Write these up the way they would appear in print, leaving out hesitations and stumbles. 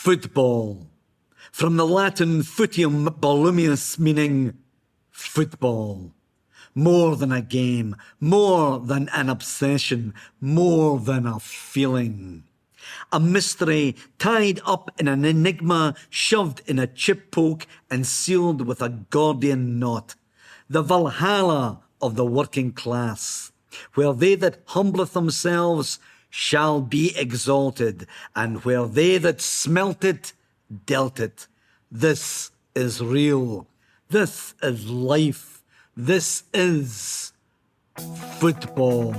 Football. From the Latin futium volumius, meaning football. More than a game, more than an obsession, more than a feeling. A mystery tied up in an enigma, shoved in a chip poke and sealed with a Gordian knot. The Valhalla of the working class, where they that humbleth themselves shall be exalted, and where they that smelt it, dealt it. This is real. This is life. This is football.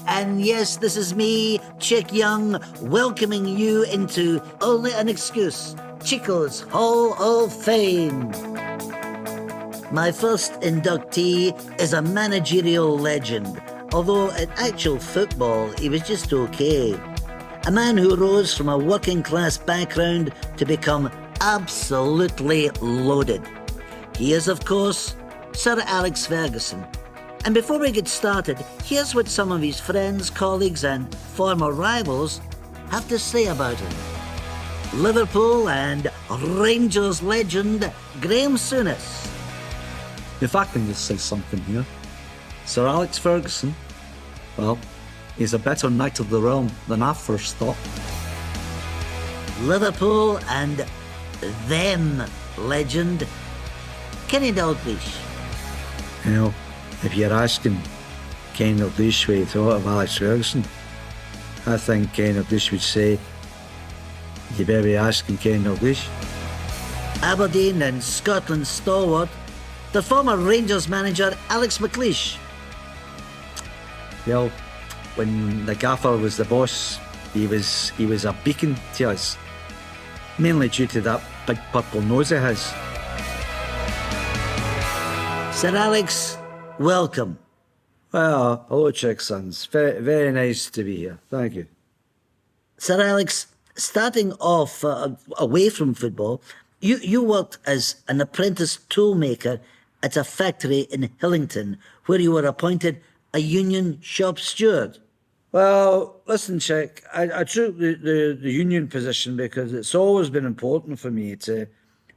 And yes, this is me, Chick Young, welcoming you into Only an Excuse, Chico's Hall of Fame. My first inductee is a managerial legend, although in actual football he was just okay. A man who rose from a working class background to become absolutely loaded. He is, of course, Sir Alex Ferguson. And before we get started, here's what some of his friends, colleagues and former rivals have to say about him. Liverpool and Rangers legend Graham Souness. If I can just say something here. Sir Alex Ferguson, well, he's a better knight of the realm than I first thought. Liverpool and them legend Kenny Dalglish. You know, if you're asking Kenny Dalglish what he thought of Alex Ferguson, I think Kenny Dalglish would say, you better be asking Kenny Dalglish. Aberdeen and Scotland stalwart, the former Rangers manager Alex McLeish. Well, when the gaffer was the boss, he was a beacon to us. Mainly due to that big purple nose of his. Sir Alex, welcome. Well, hello, Chick Sons. Very, very nice to be here. Thank you. Sir Alex, starting off away from football, you worked as an apprentice toolmaker at a factory in Hillington, where you were appointed a union shop steward. Well, listen, Chick, I took the union position because it's always been important for me to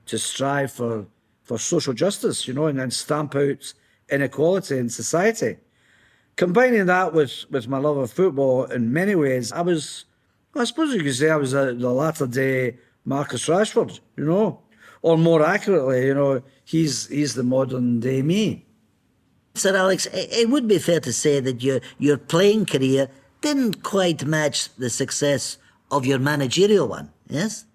strive for social justice, you know, and then stamp out inequality in society. Combining that with my love of football, in many ways, I suppose you could say I was the latter day Marcus Rashford, you know, or more accurately, you know, he's the modern day me. Sir Alex, it would be fair to say that your playing career didn't quite match the success of your managerial one, yes?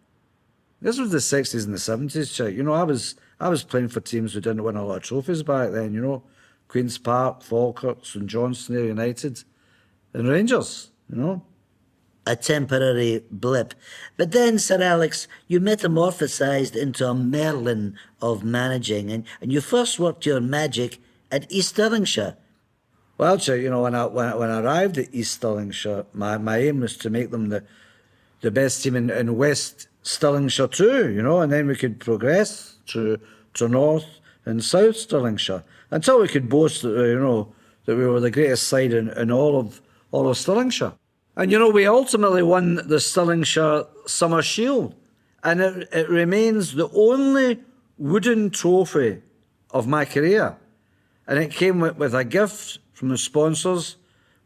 This was the 60s and the 70s, Chick. You know, I was playing for teams who didn't win a lot of trophies back then, you know. Queen's Park, Falkirk, St Johnstone United, and Rangers, you know. A temporary blip. But then, Sir Alex, you metamorphosized into a Merlin of managing, and you first worked your magic at East Stirlingshire. Well, Chick, you know, when I arrived at East Stirlingshire, my aim was to make them the best team in West Stirlingshire too, you know, and then we could progress to North and South Stirlingshire until we could boast that, you know, that we were the greatest side in all of Stirlingshire. And, you know, we ultimately won the Stirlingshire Summer Shield, and it remains the only wooden trophy of my career. And it came with a gift from the sponsors,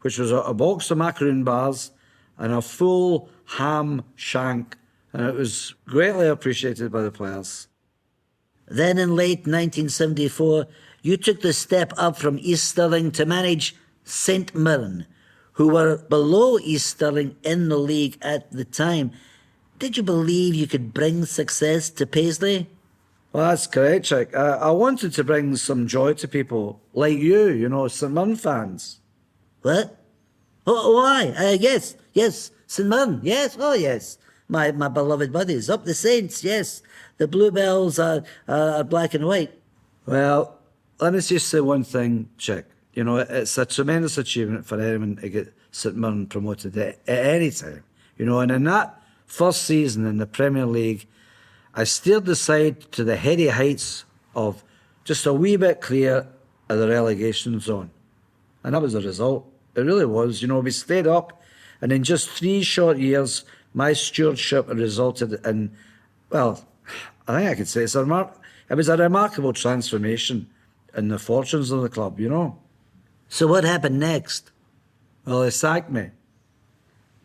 which was a box of macaroon bars and a full ham shank, and it was greatly appreciated by the players. Then in late 1974, you took the step up from East Stirling to manage St Mirren, who were below East Stirling in the league at the time. Did you believe you could bring success to Paisley? Well, that's correct, Chick. I wanted to bring some joy to people like you know, St Mirren fans. What? Oh, why? Yes, St Mirren, yes, oh yes. My beloved buddies, up the Saints, yes. The Bluebells are black and white. Well, let me just say one thing, Chick. You know, it's a tremendous achievement for anyone to get St Mirren promoted at any time. You know, and in that first season in the Premier League, I steered the side to the heady heights of just a wee bit clear of the relegation zone. And that was the result. It really was. You know, we stayed up And in just 3 short years, my stewardship resulted in, well, I think I could say it was a remarkable transformation in the fortunes of the club, you know. So what happened next? Well, they sacked me.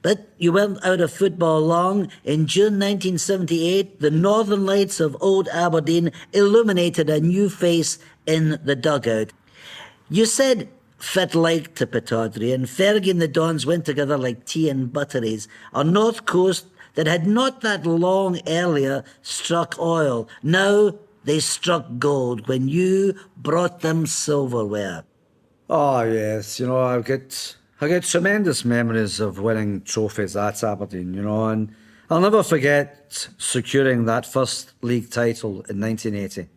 But you weren't out of football long. In June 1978, the Northern Lights of Old Aberdeen illuminated a new face in the dugout. You said fit like to Pittodrie, and Fergie and the Dons went together like tea and butteries. A North Coast that had not that long earlier struck oil. Now they struck gold when you brought them silverware. Oh, yes, you know, I get tremendous memories of winning trophies at Aberdeen, you know, and I'll never forget securing that first league title in 1980,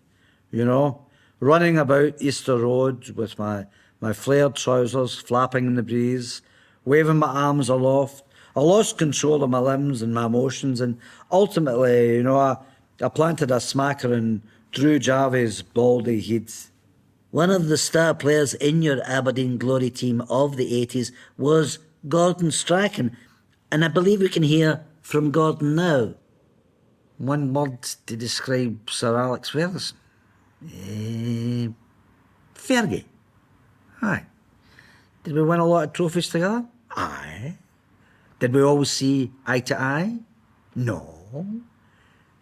you know, running about Easter Road with my flared trousers flapping in the breeze, waving my arms aloft. I lost control of my limbs and my emotions, and ultimately, you know, I planted a smacker in Drew Jarvie's baldy head. One of the star players in your Aberdeen Glory team of the 80s was Gordon Strachan, and I believe we can hear from Gordon now. One word to describe Sir Alex Ferguson. Fergie. Aye. Did we win a lot of trophies together? Aye. Did we always see eye to eye? No.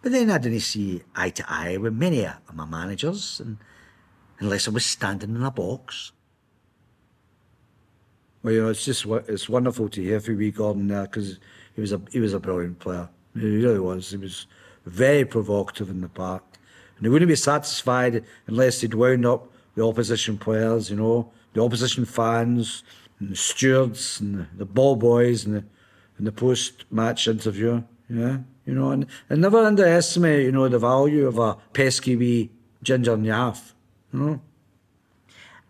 But then I didn't see eye to eye with many of my managers, unless I was standing in a box. Well, you know, it's wonderful to hear from wee Gordon there, because he was a brilliant player. He really was. He was very provocative in the park, and he wouldn't be satisfied unless he'd wound up the opposition players, you know, the opposition fans, and the stewards, and the ball boys, and the post-match interview. Yeah, you know, and never underestimate, you know, the value of a pesky wee ginger nyaff.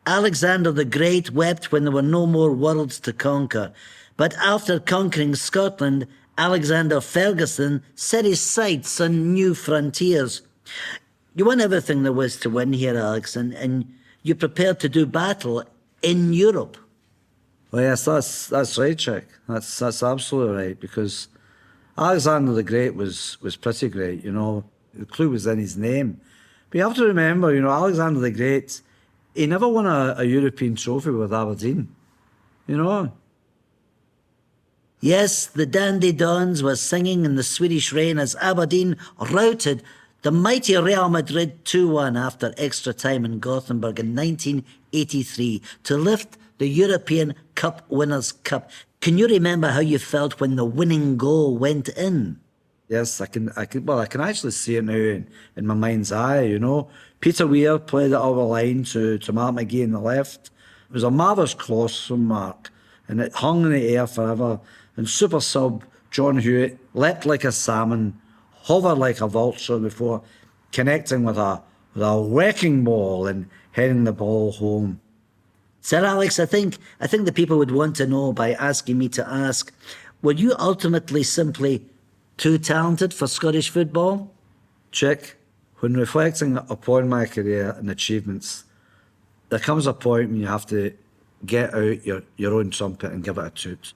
Alexander the Great wept when there were no more worlds to conquer. But after conquering Scotland, Alexander Ferguson set his sights on new frontiers. You won everything there was to win here, Alex, and you prepared to do battle in Europe. Well, yes, that's right, Chick. That's absolutely right, because Alexander the Great was pretty great, you know. The clue was in his name. But you have to remember, you know, Alexander the Great, he never won a European trophy with Aberdeen, you know. Yes, the Dandy Dons were singing in the Swedish rain as Aberdeen routed the mighty Real Madrid 2-1 after extra time in Gothenburg in 1983 to lift the European Cup Winners' Cup. Can you remember how you felt when the winning goal went in? Yes, I can actually see it now in my mind's eye, you know. Peter Weir played it over the line to Mark McGee in the left. It was a marvellous cross from Mark, and it hung in the air forever. And super sub John Hewitt leapt like a salmon, hovered like a vulture before connecting with a wrecking ball and heading the ball home. Sir Alex, I think the people would want to know by asking me to ask, were you ultimately simply too talented for Scottish football? Chick, when reflecting upon my career and achievements, there comes a point when you have to get out your own trumpet and give it a toot.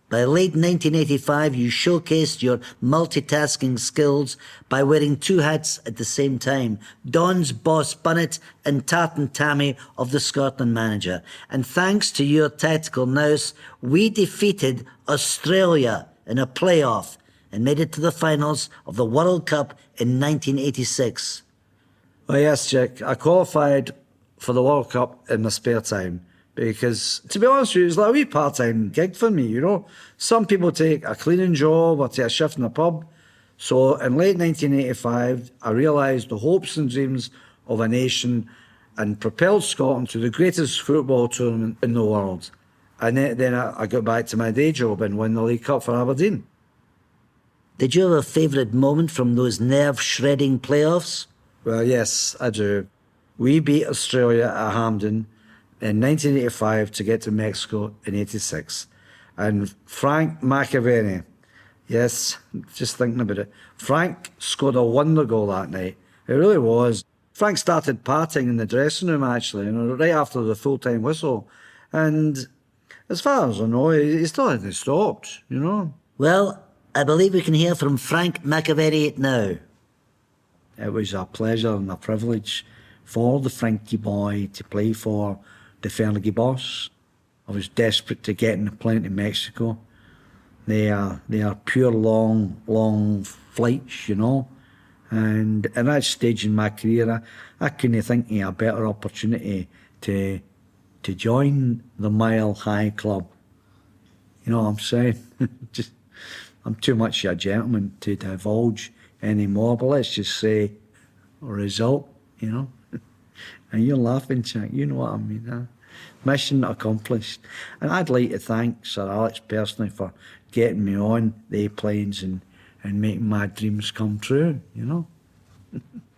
By late 1985, you showcased your multitasking skills by wearing 2 hats at the same time, Don's boss Bunnet and Tartan Tammy of the Scotland manager. And thanks to your tactical nous, we defeated Australia in a playoff and made it to the finals of the World Cup in 1986. Well, yes, Chick, I qualified for the World Cup in my spare time. Because, to be honest with you, it's like a wee part-time gig for me, you know. Some people take a cleaning job or take a shift in a pub. So in late 1985, I realised the hopes and dreams of a nation and propelled Scotland to the greatest football tournament in the world. And then I got back to my day job and won the League Cup for Aberdeen. Did you have a favourite moment from those nerve-shredding playoffs? Well, yes, I do. We beat Australia at Hampden in 1985 to get to Mexico in 86. And Frank McAvenny, yes, just thinking about it, Frank scored a wonder goal that night. It really was. Frank started partying in the dressing room, actually, you know, right after the full-time whistle. And as far as I know, he still hasn't stopped, you know. Well, I believe we can hear from Frank McAvery now. It was a pleasure and a privilege for the Frankie boy to play for the Fergie boss. I was desperate to get on the plane to Mexico. They are pure long flights, you know. And at that stage in my career, I couldn't think of a better opportunity to join the Mile High Club. You know what I'm saying? Just, I'm too much of a gentleman to divulge anymore, but let's just say a result, you know. And you're laughing, Jack, you know what I mean, huh? Mission accomplished. And I'd like to thank Sir Alex personally for getting me on the airplanes and making my dreams come true, you know.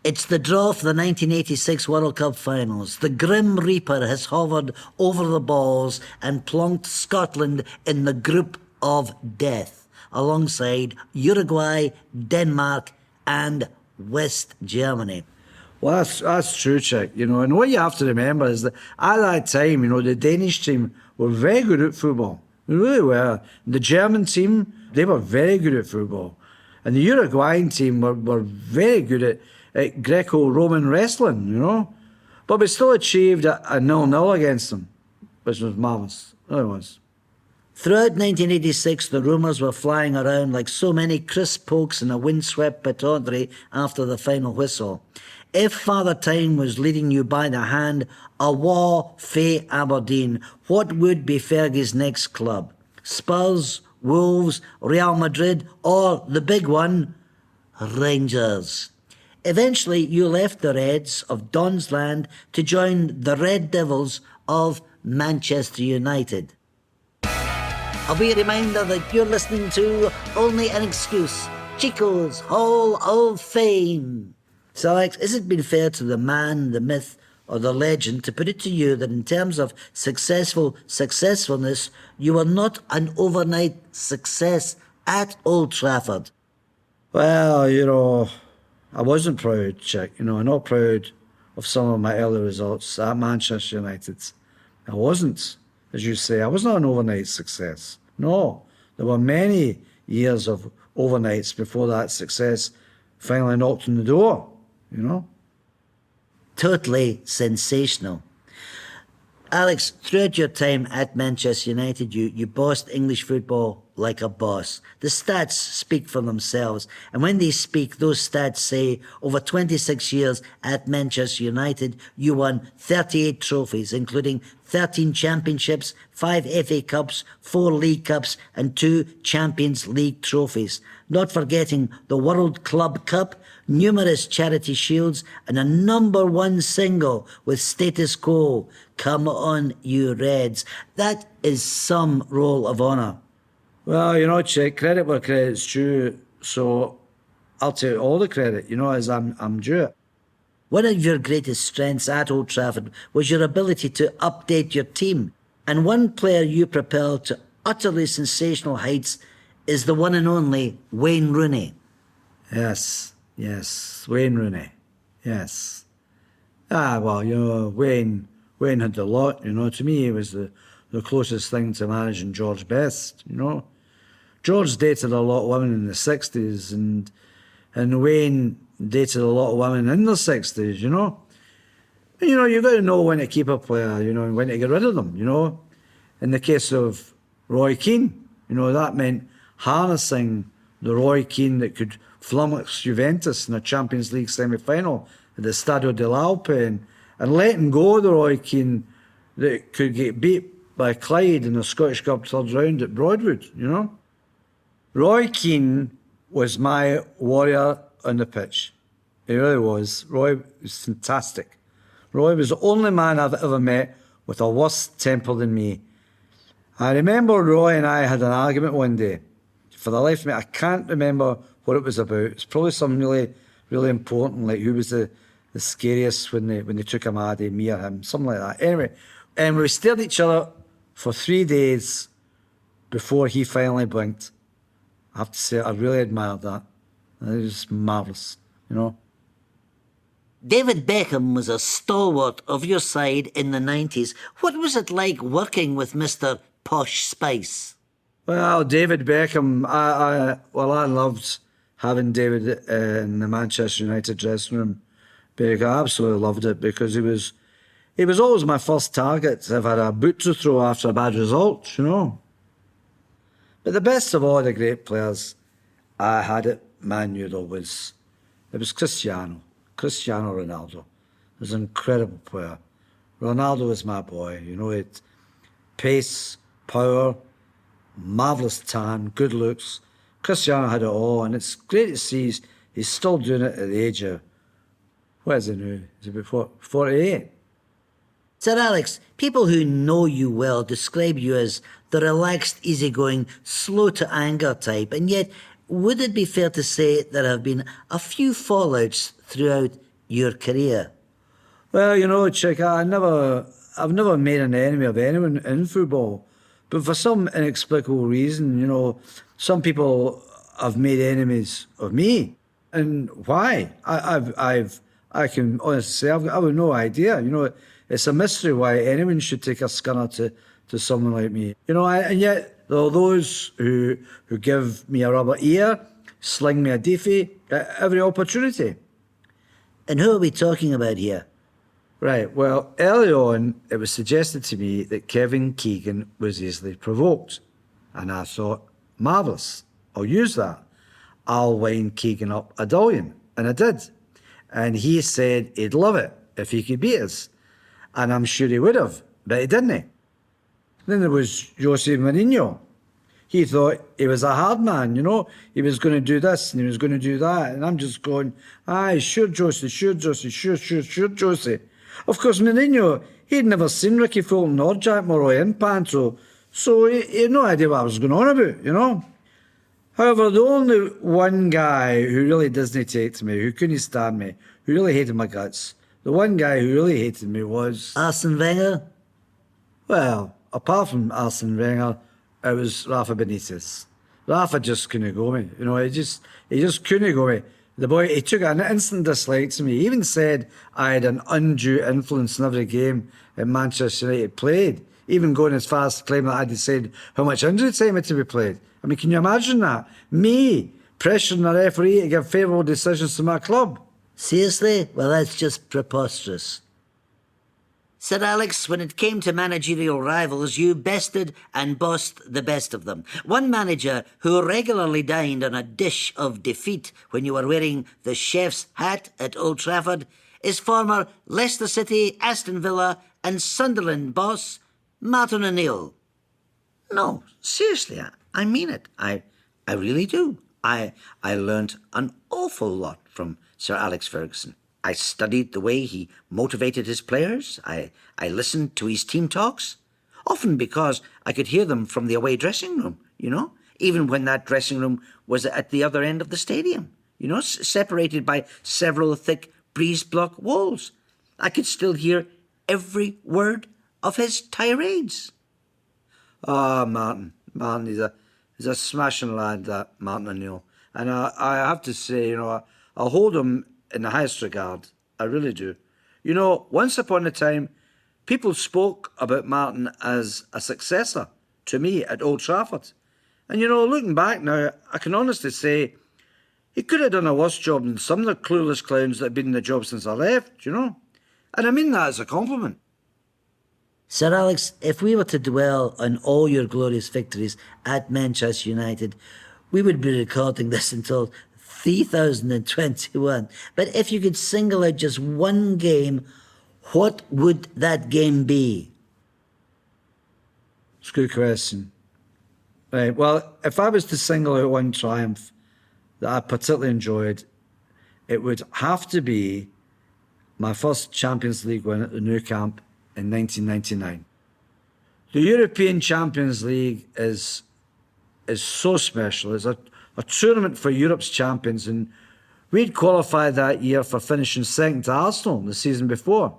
It's the draw for the 1986 World Cup finals. The Grim Reaper has hovered over the balls and plonked Scotland in the group of death, alongside Uruguay, Denmark and West Germany. Well, that's true, Chick, you know. And what you have to remember is that at that time, you know, the Danish team were very good at football. They really were. The German team, they were very good at football. And the Uruguayan team were very good at Greco-Roman wrestling, you know. But we still achieved a 0-0 against them, which was marvellous. It was. Throughout 1986, the rumours were flying around like so many crisp pokes in a windswept Pataudry after the final whistle. If Father Time was leading you by the hand, awa fae Aberdeen, what would be Fergie's next club? Spurs, Wolves, Real Madrid, or the big one, Rangers? Eventually, you left the Reds of Don's Land to join the Red Devils of Manchester United. A wee reminder that you're listening to Only an Excuse, Chico's Hall of Fame. So, Alex, has it been fair to the man, the myth, or the legend to put it to you that in terms of successfulness, you were not an overnight success at Old Trafford? Well, you know, I wasn't proud, Chick. You know, I'm not proud of some of my early results at Manchester United. I wasn't, as you say, I was not an overnight success. No, there were many years of overnights before that success finally knocked on the door, you know. Totally sensational. Alex, throughout your time at Manchester United, you bossed English football like a boss. The stats speak for themselves. And when they speak, those stats say over 26 years at Manchester United, you won 38 trophies, including 13 championships, 5 FA Cups, 4 League Cups, and 2 Champions League trophies. Not forgetting the World Club Cup, numerous charity shields, and a #1 single with Status Quo. Come on, you Reds. That is some roll of honour. Well, you know, Chick, credit where credit's due, so I'll take all the credit, you know, as I'm due it. One of your greatest strengths at Old Trafford was your ability to update your team. And one player you propelled to utterly sensational heights is the one and only Wayne Rooney. Yes, Wayne Rooney, yes. Well, you know, Wayne had a lot, you know. To me, he was the closest thing to managing George Best, you know. George dated a lot of women in the 60s, and Wayne dated a lot of women in their 60s, you know. And, you know, you've got to know when to keep a player, you know, and when to get rid of them, you know. In the case of Roy Keane, you know, that meant harnessing the Roy Keane that could flummox Juventus in a Champions League semi-final at the Stadio dell'Alpe, and letting go of the Roy Keane that could get beat by Clyde in the Scottish Cup third round at Broadwood, you know. Roy Keane was my warrior on the pitch. He really was. Roy was fantastic. Roy was the only man I've ever met with a worse temper than me. I remember Roy and I had an argument one day. For the life of me, I can't remember what it was about. It's probably something really, really important, like who was the scariest when they took a Maddie, me or him, something like that. Anyway, and we stared at each other for 3 days before he finally blinked. I have to say, I really admired that. It was marvellous, you know. David Beckham was a stalwart of your side in the 90s. What was it like working with Mr. posh spice? Well, David Beckham, I loved having David in the Manchester United dressing room. Because I absolutely loved it because he was always my first target if I had a boot to throw after a bad result, you know. But the best of all the great players I had at Man U though was Cristiano Ronaldo. He was an incredible player. Ronaldo was my boy, you know, it pace, power, marvellous tan, good looks. Cristiano had it all, and it's great to see he's still doing it at the age of, what is he now? Is he about 48? Sir Alex, people who know you well describe you as the relaxed, easygoing, slow-to-anger type, and yet would it be fair to say there have been a few fallouts throughout your career? Well, you know, Chick, I've never made an enemy of anyone in football, but for some inexplicable reason, you know, some people have made enemies of me, and why? I can honestly say I've got no idea. You know, it's a mystery why anyone should take a scunner to someone like me. You know, and yet there are those who give me a rubber ear, sling me a deefy at every opportunity. And who are we talking about here? Right, well, early on, it was suggested to me that Kevin Keegan was easily provoked. And I thought, marvellous, I'll use that. I'll wind Keegan up a dullion. And I did. And he said he'd love it if he could beat us. And I'm sure he would have, but he didn't. Then there was Jose Mourinho. He thought he was a hard man, you know. He was going to do this and he was going to do that. And I'm just going, aye, sure, Jose, sure, Jose, sure, Jose. Of course, Mourinho, he'd never seen Ricky Fulton or Jack Morroy in Panto, so he had no idea what I was going on about, you know. However, the only one guy who really doesn't take to me, who couldn't stand me, who really hated my guts, the one guy who really hated me was... Arsene Wenger? Well, apart from Arsene Wenger, it was Rafa Benitez. Rafa just couldn't go me, you know, he just couldn't go me. The boy, he took an instant dislike to me. He even said I had an undue influence in every game that Manchester United played, even going as far as to claim that I decided how much injury time had to be played. I mean, can you imagine that? Me pressuring a referee to give favourable decisions to my club. Seriously? Well, that's just preposterous. Sir Alex, when it came to managerial rivals, you bested and bossed the best of them. One manager who regularly dined on a dish of defeat when you were wearing the chef's hat at Old Trafford is former Leicester City, Aston Villa and Sunderland boss, Martin O'Neill. No, seriously, I mean it. I really do. I learnt an awful lot from Sir Alex Ferguson. I studied the way he motivated his players. I listened to his team talks, often because I could hear them from the away dressing room, you know, even when that dressing room was at the other end of the stadium, you know, separated by several thick breeze block walls. I could still hear every word of his tirades. Ah, Martin, he's a smashing lad, that Martin O'Neill. And I have to say, you know, I hold him in the highest regard. I really do. You know, once upon a time, people spoke about Martin as a successor to me at Old Trafford. And, you know, looking back now, I can honestly say he could have done a worse job than some of the clueless clowns that have been in the job since I left, you know. And I mean that as a compliment. Sir Alex, if we were to dwell on all your glorious victories at Manchester United, we would be recording this until 3021. But if you could single out just one game, what would that game be? It's a good question. Right, well, if I was to single out one triumph that I particularly enjoyed, it would have to be my first Champions League win at the Nou Camp in 1999. The European Champions League is so special. It's a tournament for Europe's champions, and we'd qualified that year for finishing second to Arsenal the season before.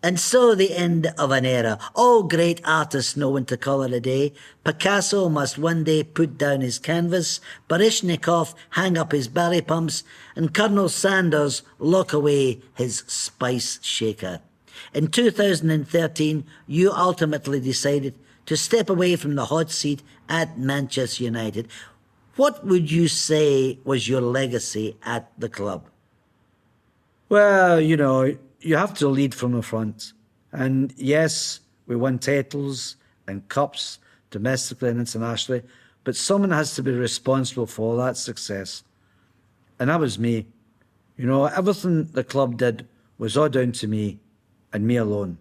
And so the end of an era. All great artists know when to call it a day. Picasso must one day put down his canvas, Baryshnikov hang up his barry pumps, and Colonel Sanders lock away his spice shaker. In 2013, you ultimately decided to step away from the hot seat at Manchester United. What would you say was your legacy at the club? Well, you have to lead from the front. And yes, we won titles and cups domestically and internationally, but someone has to be responsible for that success. And that was me. Everything the club did was all down to me and me alone.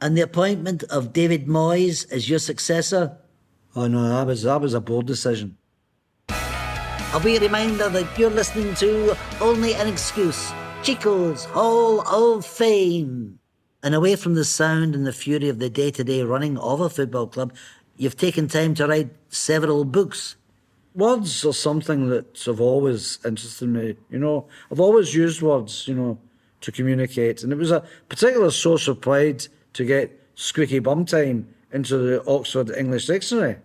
And the appointment of David Moyes as your successor? Oh no, that was a bold decision. A wee reminder that you're listening to Only an Excuse, Chico's Hall of Fame. And away from the sound and the fury of the day-to-day running of a football club, you've taken time to write several books. Words are something that have always interested me. I've always used words, to communicate. And it was a particular source of pride to get squeaky bum time into the Oxford English Dictionary.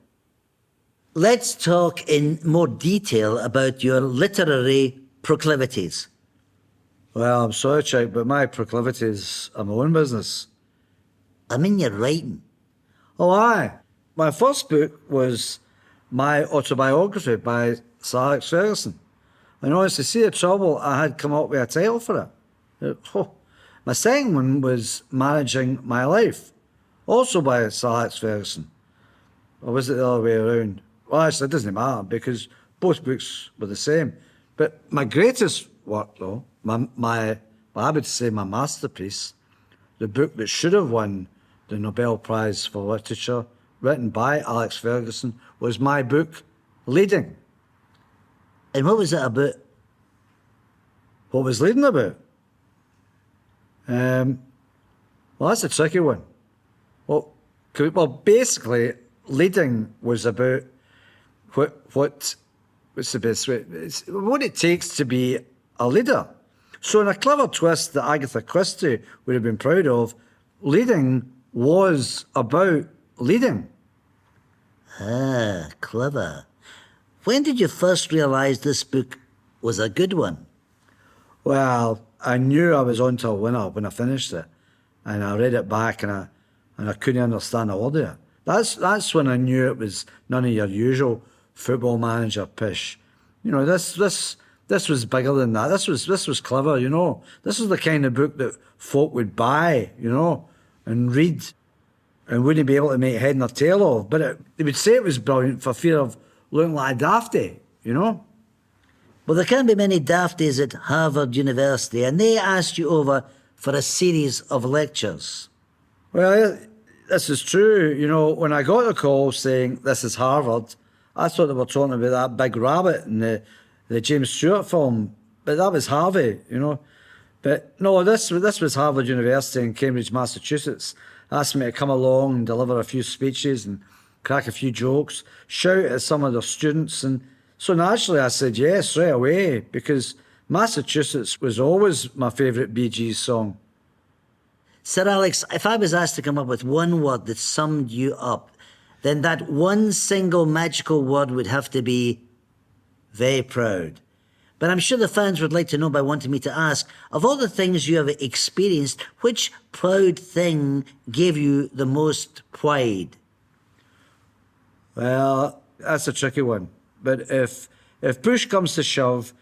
Let's talk in more detail about your literary proclivities. Well, I'm sorry, Chick, but my proclivities are my own business. I mean your writing. Oh, aye. My first book was my autobiography by Sir Alex Ferguson. And honestly, see the trouble I had come up with a title for it. My second one was Managing My Life, also by Sir Alex Ferguson. Or was it the other way around? Well, actually, it doesn't matter because both books were the same. But my greatest work, though, I would say my masterpiece, the book that should have won the Nobel Prize for Literature, written by Alex Ferguson, was my book, Leading. And what was it about? What was Leading about? Well, that's a tricky one. Well, basically, Leading was about what's the best way? It's what it takes to be a leader. So in a clever twist that Agatha Christie would have been proud of, Leading was about leading. Ah, clever. When did you first realise this book was a good one? Well, I knew I was on to a winner when I finished it. And I read it back and I couldn't understand a word of it. That's when I knew it was none of your usual football manager pish. This was bigger than that. This was clever, This was the kind of book that folk would buy, and read and wouldn't be able to make head nor tail of. But they would say it was brilliant for fear of looking like a dafty, Well, there can't be many dafties at Harvard University, and they asked you over for a series of lectures. Well, this is true. When I got the call saying this is Harvard, I thought they were talking about that big rabbit in the James Stewart film, but that was Harvey, But no, this was Harvard University in Cambridge, Massachusetts. Asked me to come along and deliver a few speeches and crack a few jokes, shout at some of their students. And so naturally I said yes right away because Massachusetts was always my favourite Bee Gees song. Sir Alex, if I was asked to come up with one word that summed you up, then that one single magical word would have to be very proud. But I'm sure the fans would like to know by wanting me to ask, of all the things you have experienced, which proud thing gave you the most pride? Well, that's a tricky one. But if push comes to shove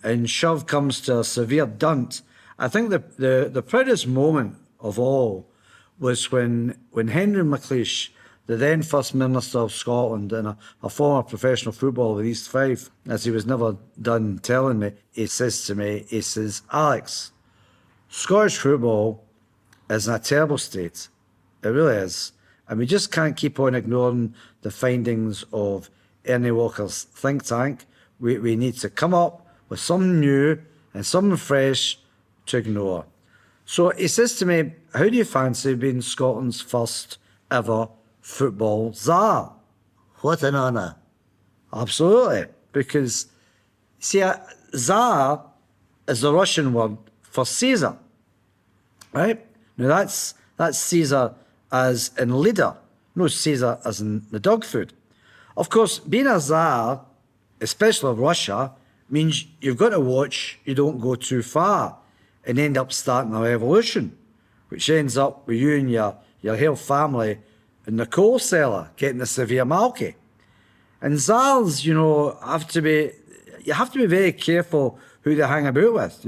and shove comes to a severe dunt, I think the proudest moment of all was when Henry McLeish, the then First Minister of Scotland and a former professional footballer with East Fife, as he was never done telling me, he says, Alex, Scottish football is in a terrible state. It really is. And we just can't keep on ignoring the findings of Ernie Walker's think tank. We need to come up with something new and something fresh to ignore. So he says to me, how do you fancy being Scotland's first ever football czar? What an honour. Absolutely. Because, see, czar is the Russian word for Caesar, right? Now that's Caesar as in leader, no Caesar as in the dog food. Of course, being a czar, especially of Russia, means you've got to watch you don't go too far and end up starting a revolution, which ends up with you and your whole family in the coal cellar getting the severe malky. And czars, you have to be very careful who they hang about with,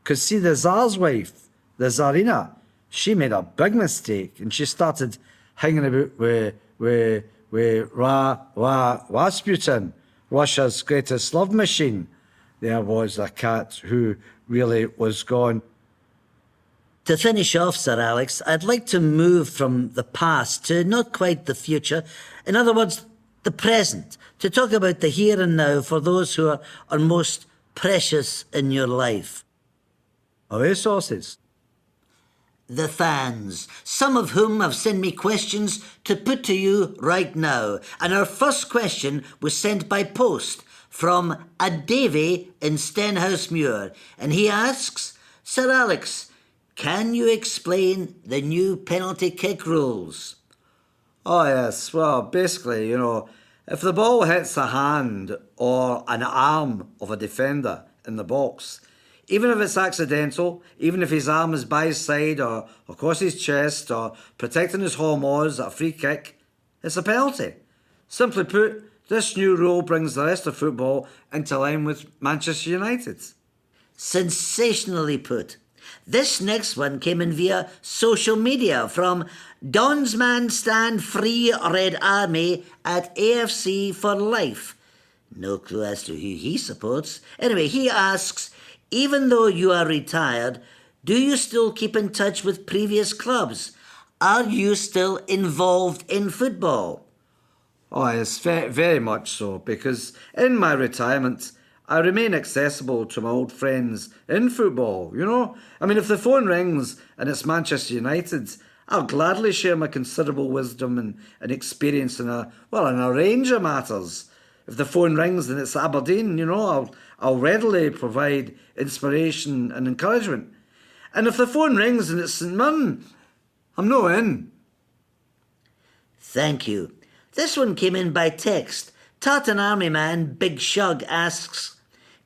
because see, the czar's wife, the Tsarina, she made a big mistake, and she started hanging about with Rasputin, Russia's greatest love machine. There was a cat who really was gone. To finish off, Sir Alex, I'd like to move from the past to not quite the future. In other words, the present, to talk about the here and now for those who are most precious in your life. Away sauces. The fans, some of whom have sent me questions to put to you right now. And our first question was sent by post from a Davy in Stenhousemuir. And he asks, Sir Alex, can you explain the new penalty kick rules? Oh, yes. Well, basically, if the ball hits the hand or an arm of a defender in the box, even if it's accidental, even if his arm is by his side or across his chest or protecting his homos at a free kick, it's a penalty. Simply put, this new rule brings the rest of football into line with Manchester United. Sensationally put. This next one came in via social media from Don's Man Stand Free Red Army at AFC for Life. No clue as to who he supports. Anyway, he asks, even though you are retired, do you still keep in touch with previous clubs? Are you still involved in football? Oh, yes, very much so, because in my retirement, I remain accessible to my old friends in football, I mean, if the phone rings and it's Manchester United, I'll gladly share my considerable wisdom and experience in a range of matters. If the phone rings and it's Aberdeen, I'll readily provide inspiration and encouragement. And if the phone rings and it's St Mirren, I'm no in. Thank you. This one came in by text. Tartan Army man Big Shug asks,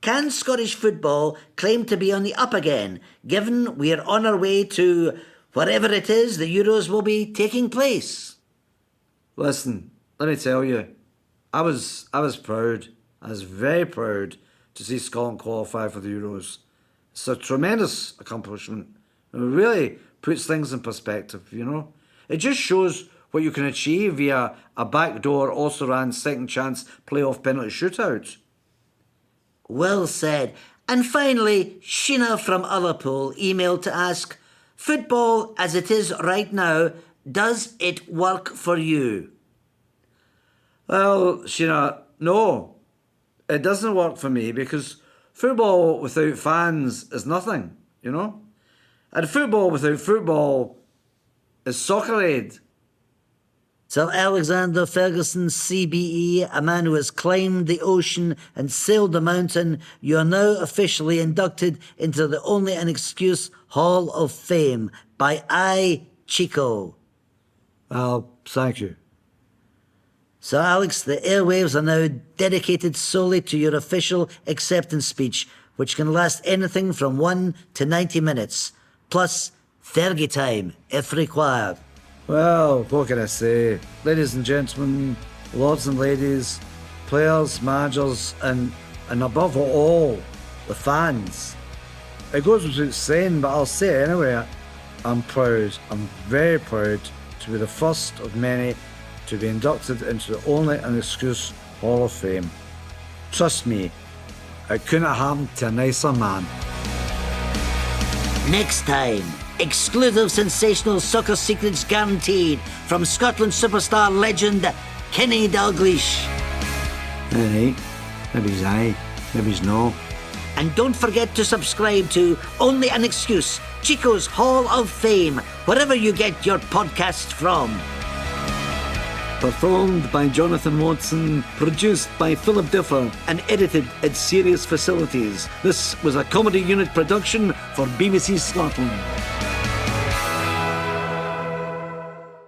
can Scottish football claim to be on the up again, given we're on our way to wherever it is the Euros will be taking place? Listen, let me tell you, I was proud. I was very proud to see Scotland qualify for the Euros. It's a tremendous accomplishment. It really puts things in perspective, It just shows what you can achieve via a backdoor, also ran second chance playoff penalty shootout. Well said. And finally, Sheena from Ullapool emailed to ask, football as it is right now, does it work for you? Well, Sheena, no. It doesn't work for me because football without fans is nothing, And football without football is soccer aid. Sir Alexander Ferguson, CBE, a man who has climbed the ocean and sailed the mountain, you are now officially inducted into the Only an Excuse Hall of Fame by Chico. Well, thank you. Sir Alex, the airwaves are now dedicated solely to your official acceptance speech, which can last anything from 1 to 90 minutes, plus Fergie time, if required. Well, what can I say? Ladies and gentlemen, lords and ladies, players, managers, and above all, the fans. It goes without saying, but I'll say it anyway. I'm proud. I'm very proud to be the first of many to be inducted into the Only an Excuse Hall of Fame. Trust me, it couldn't have happened to a nicer man. Next time, exclusive sensational soccer secrets guaranteed from Scotland superstar legend Kenny Dalglish. Alright, maybe he's aye, maybe he's no. And don't forget to subscribe to Only an Excuse, Chico's Hall of Fame, wherever you get your podcasts from. Performed by Jonathan Watson, produced by Philip Differ, and edited at Serious Facilities. This was a comedy unit production for BBC Scotland.